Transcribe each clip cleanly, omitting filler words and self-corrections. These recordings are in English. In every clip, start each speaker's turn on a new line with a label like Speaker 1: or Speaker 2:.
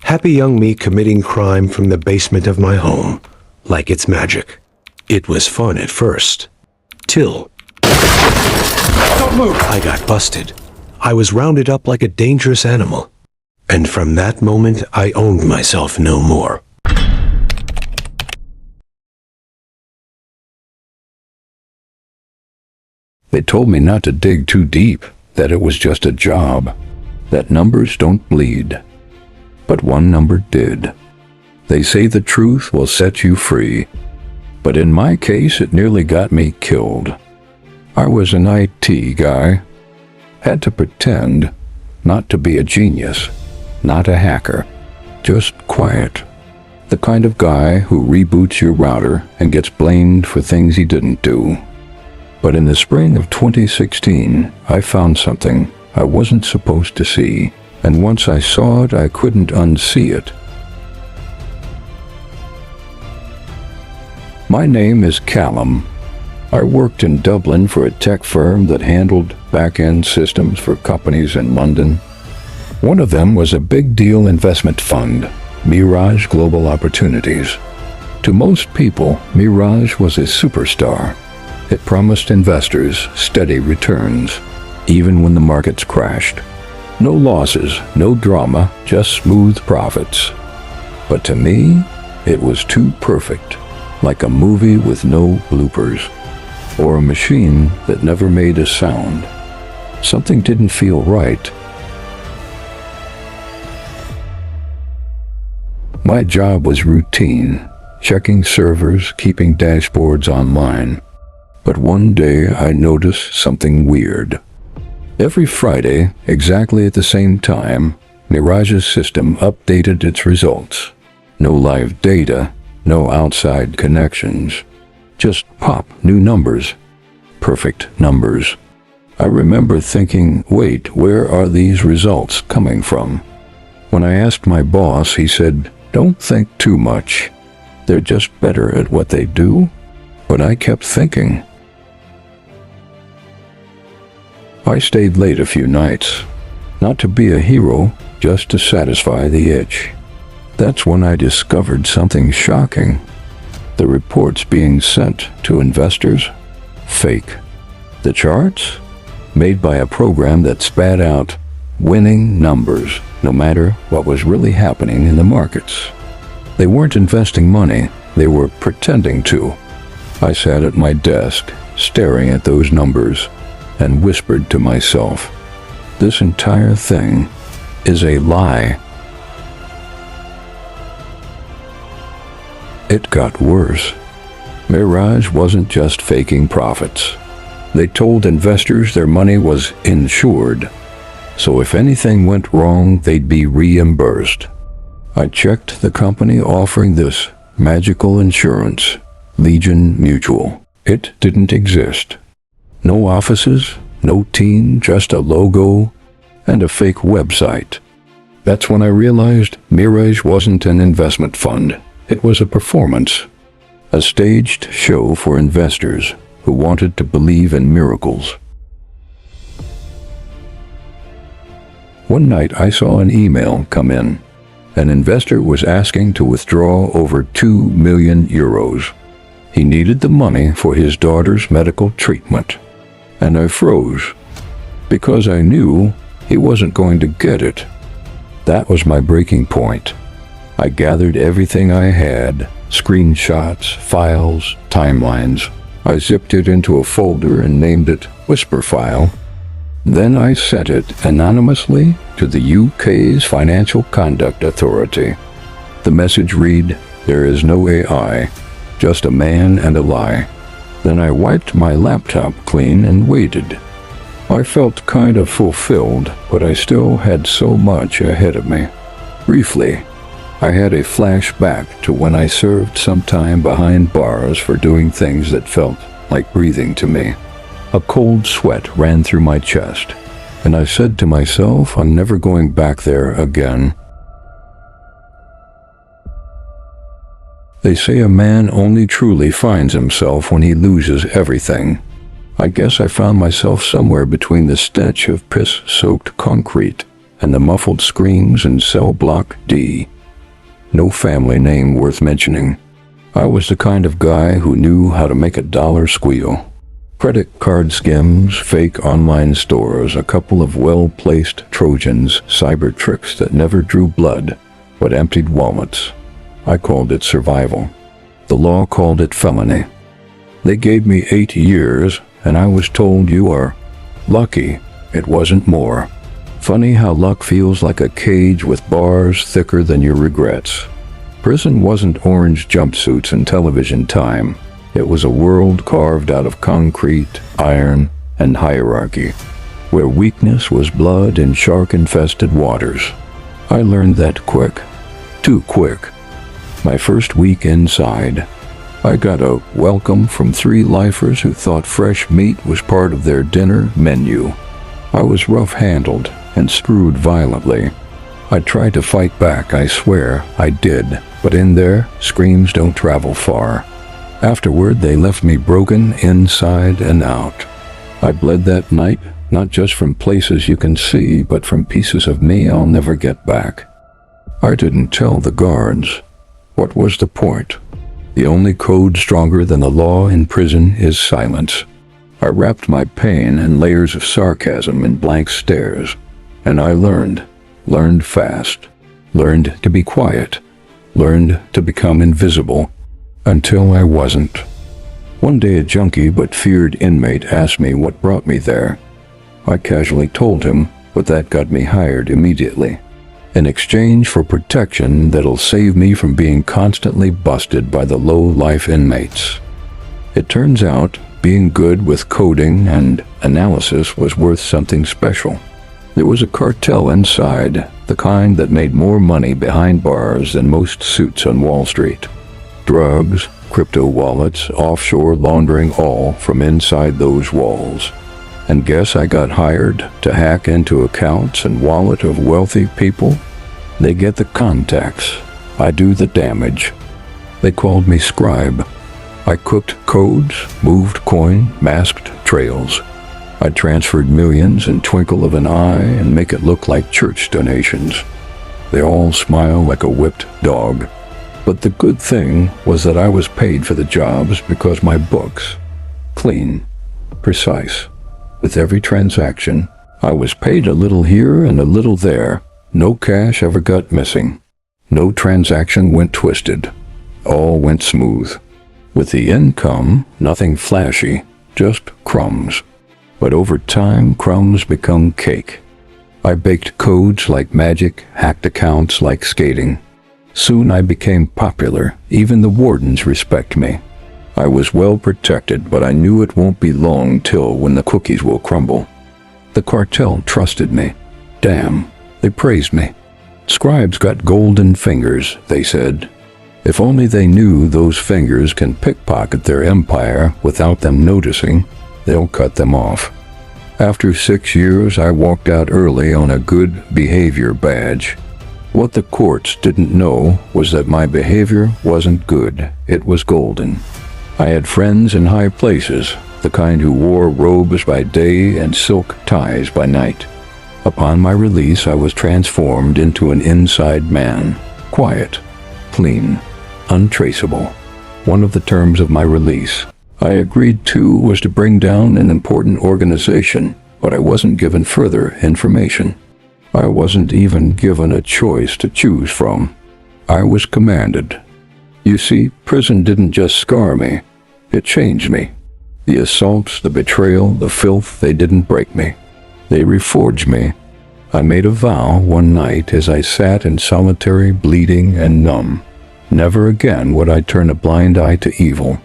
Speaker 1: Happy young me committing crime from the basement of my home, like it's magic. It was fun at first, till... Don't move! I got busted. I was rounded up like a dangerous animal. And from that moment, I owned myself no more.
Speaker 2: They told me not to dig too deep, that it was just a job, that numbers don't bleed. But one number did. They say the truth will set you free. But in my case, it nearly got me killed. I was an IT guy. Had to pretend not to be a genius, not a hacker, just quiet. The kind of guy who reboots your router and gets blamed for things he didn't do. But in the spring of 2016, I found something I wasn't supposed to see, and once I saw it, I couldn't unsee it. My name is Callum. I worked in Dublin for a tech firm that handled back-end systems for companies in London. One of them was a big deal investment fund, Mirage Global Opportunities. To most people, Mirage was a superstar. It promised investors steady returns, even when the markets crashed. No losses, no drama, just smooth profits. But to me, it was too perfect, like a movie with no bloopers, or a machine that never made a sound. Something didn't feel right. My job was routine, checking servers, keeping dashboards online. But one day I noticed something weird. Every Friday, exactly at the same time, Mirage's system updated its results. No live data, no outside connections. Just pop new numbers. Perfect numbers. I remember thinking, wait, where are these results coming from? When I asked my boss, he said, don't think too much. They're just better at what they do. But I kept thinking. I stayed late a few nights, not to be a hero, just to satisfy the itch. That's when I discovered something shocking. The reports being sent to investors, fake. The charts, made by a program that spat out winning numbers, no matter what was really happening in the markets. They weren't investing money, they were pretending to. I sat at my desk, staring at those numbers, and whispered to myself, this entire thing is a lie. It got worse. Mirage wasn't just faking profits. They told investors their money was insured, so if anything went wrong, they'd be reimbursed. I checked the company offering this magical insurance, Legion Mutual. It didn't exist. No offices, no team, just a logo and a fake website. That's when I realized Mirage wasn't an investment fund. It was a performance, a staged show for investors who wanted to believe in miracles. One night I saw an email come in. An investor was asking to withdraw over 2 million euros. He needed the money for his daughter's medical treatment. And I froze, because I knew he wasn't going to get it. That was my breaking point. I gathered everything I had, screenshots, files, timelines. I zipped it into a folder and named it Whisper File. Then I sent it anonymously to the UK's Financial Conduct Authority. The message read, there is no AI, just a man and a lie. Then I wiped my laptop clean and waited. I felt kind of fulfilled, but I still had so much ahead of me. Briefly, I had a flashback to when I served some time behind bars for doing things that felt like breathing to me. A cold sweat ran through my chest, and I said to myself, I'm never going back there again. They say a man only truly finds himself when he loses everything. I guess I found myself somewhere between the stench of piss-soaked concrete and the muffled screams in cell block D. no family name worth mentioning. I was the kind of guy who knew how to make a dollar squeal. Credit card skims, fake online stores, a couple of well-placed Trojans, cyber tricks that never drew blood, but emptied wallets. I called it survival. The law called it felony. They gave me 8 years, and I was told you are lucky. It wasn't more. Funny how luck feels like a cage with bars thicker than your regrets. Prison wasn't orange jumpsuits and television time. It was a world carved out of concrete, iron, and hierarchy, where weakness was blood in shark-infested waters. I learned that quick. Too quick. My first week inside, I got a welcome from 3 lifers who thought fresh meat was part of their dinner menu. I was rough-handled and screwed violently. I tried to fight back, I swear I did, but in there, screams don't travel far. Afterward, they left me broken inside and out. I bled that night, not just from places you can see, but from pieces of me I'll never get back. I didn't tell the guards. What was the point? The only code stronger than the law in prison is silence. I wrapped my pain in layers of sarcasm and blank stares, and I learned fast, learned to be quiet, learned to become invisible, until I wasn't. One day a junkie but feared inmate asked me what brought me there. I casually told him, but that got me hired immediately, in exchange for protection that'll save me from being constantly busted by the low-life inmates. It turns out being good with coding and analysis was worth something special. There was a cartel inside, the kind that made more money behind bars than most suits on Wall Street. Drugs, crypto wallets, offshore laundering, all from inside those walls. And guess I got hired to hack into accounts and wallet of wealthy people? They get the contacts. I do the damage. They called me scribe. I cooked codes, moved coin, masked trails. I transferred millions in twinkle of an eye and make it look like church donations. They all smile like a whipped dog. But the good thing was that I was paid for the jobs because my books, clean, precise. With every transaction, I was paid a little here and a little there. No cash ever got missing. No transaction went twisted. All went smooth. With the income, nothing flashy, just crumbs. But over time, crumbs become cake. I baked codes like magic, hacked accounts like skating. Soon I became popular. Even the wardens respect me. I was well protected, but I knew it won't be long till when the cookies will crumble. The cartel trusted me. Damn, they praised me. Scribes got golden fingers, they said. If only they knew those fingers can pickpocket their empire without them noticing, they'll cut them off. After 6 years, I walked out early on a good behavior badge. What the courts didn't know was that my behavior wasn't good, it was golden. I had friends in high places, the kind who wore robes by day and silk ties by night. Upon my release, I was transformed into an inside man, quiet, clean, untraceable. One of the terms of my release I agreed to was to bring down an important organization, but I wasn't given further information. I wasn't even given a choice to choose from. I was commanded. You see, prison didn't just scar me, it changed me. The assaults, the betrayal, the filth, they didn't break me. They reforged me. I made a vow one night as I sat in solitary, bleeding and numb. Never again would I turn a blind eye to evil.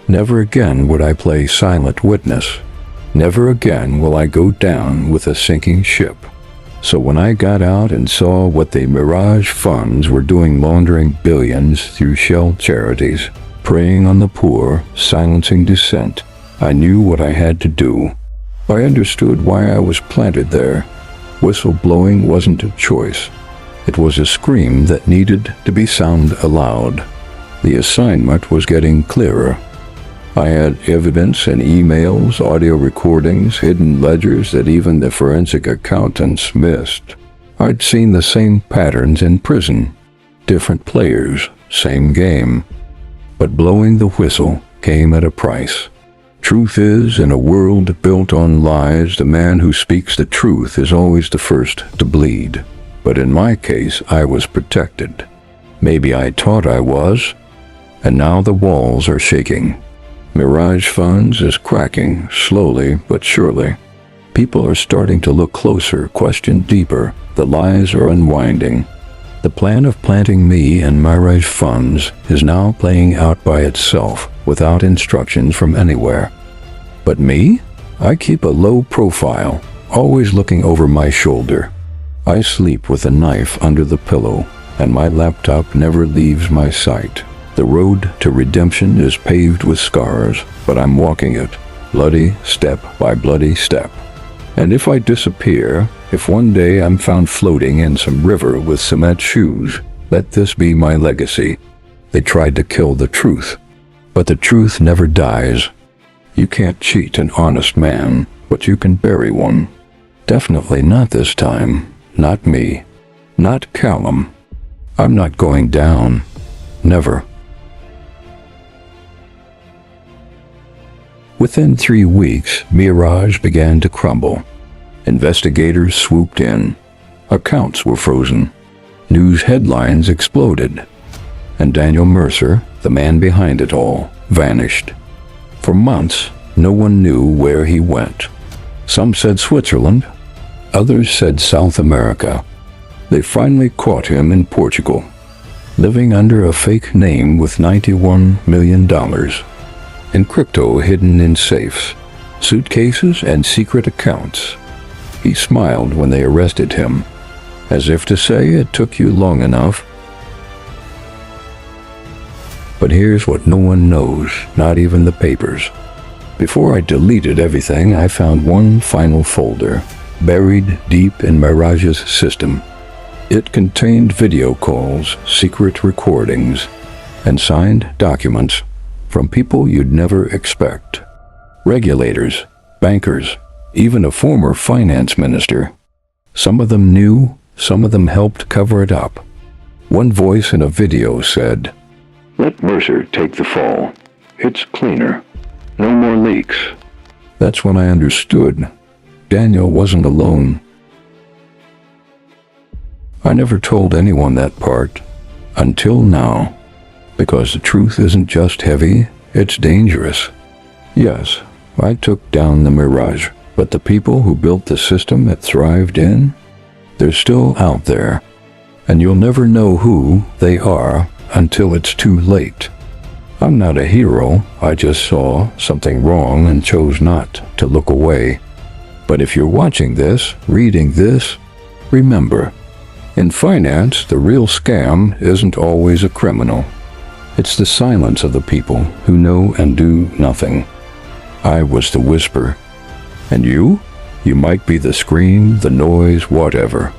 Speaker 2: Never again would I play silent witness. Never again will I go down with a sinking ship. So when I got out and saw what the Mirage Funds were doing, laundering billions through shell charities, preying on the poor, silencing dissent, I knew what I had to do. I understood why I was planted there. Whistleblowing wasn't a choice. It was a scream that needed to be sounded aloud. The assignment was getting clearer. I had evidence and emails, audio recordings, hidden ledgers that even the forensic accountants missed. I'd seen the same patterns in prison. different players, same game. But blowing the whistle came at a price. Truth is, in a world built on lies, the man who speaks the truth is always the first to bleed. But in my case, I was protected. Maybe I thought I was, and now the walls are shaking. Mirage Funds is cracking, slowly but surely. People are starting to look closer, question deeper. The lies are unwinding. The plan of planting me in Mirage Funds is now playing out by itself, without instructions from anywhere. But me? I keep a low profile, always looking over my shoulder. I sleep with a knife under the pillow, and my laptop never leaves my sight. The road to redemption is paved with scars, but I'm walking it, bloody step by bloody step. And if I disappear, if one day I'm found floating in some river with cement shoes, let this be my legacy. They tried to kill the truth, but the truth never dies. You can't cheat an honest man, but you can bury one. Definitely not this time. Not me. Not Callum. I'm not going down. Never. Within 3 weeks, Mirage began to crumble. Investigators swooped in. Accounts were frozen. News headlines exploded. And Daniel Mercer, the man behind it all, vanished. For months, no one knew where he went. Some said Switzerland. Others said South America. They finally caught him in Portugal, living under a fake name with $91 million. In crypto hidden in safes, suitcases, and secret accounts. He smiled when they arrested him, as if to say it took you long enough. But here's what no one knows, not even the papers. Before I deleted everything, I found one final folder, buried deep in Mirage's system. It contained video calls, secret recordings, and signed documents from people you'd never expect. Regulators, bankers, even a former finance minister. Some of them knew, some of them helped cover it up. One voice in a video said, "Let Mercer take the fall. It's cleaner. No more leaks." That's when I understood. Daniel wasn't alone. I never told anyone that part, until now. Because the truth isn't just heavy, it's dangerous. Yes, I took down the Mirage, but the people who built the system it thrived in, they're still out there. And you'll never know who they are until it's too late. I'm not a hero, I just saw something wrong and chose not to look away. But if you're watching this, reading this, remember, in finance, the real scam isn't always a criminal. It's the silence of the people who know and do nothing. I was the whisper. And you? You might be the scream, the noise, whatever.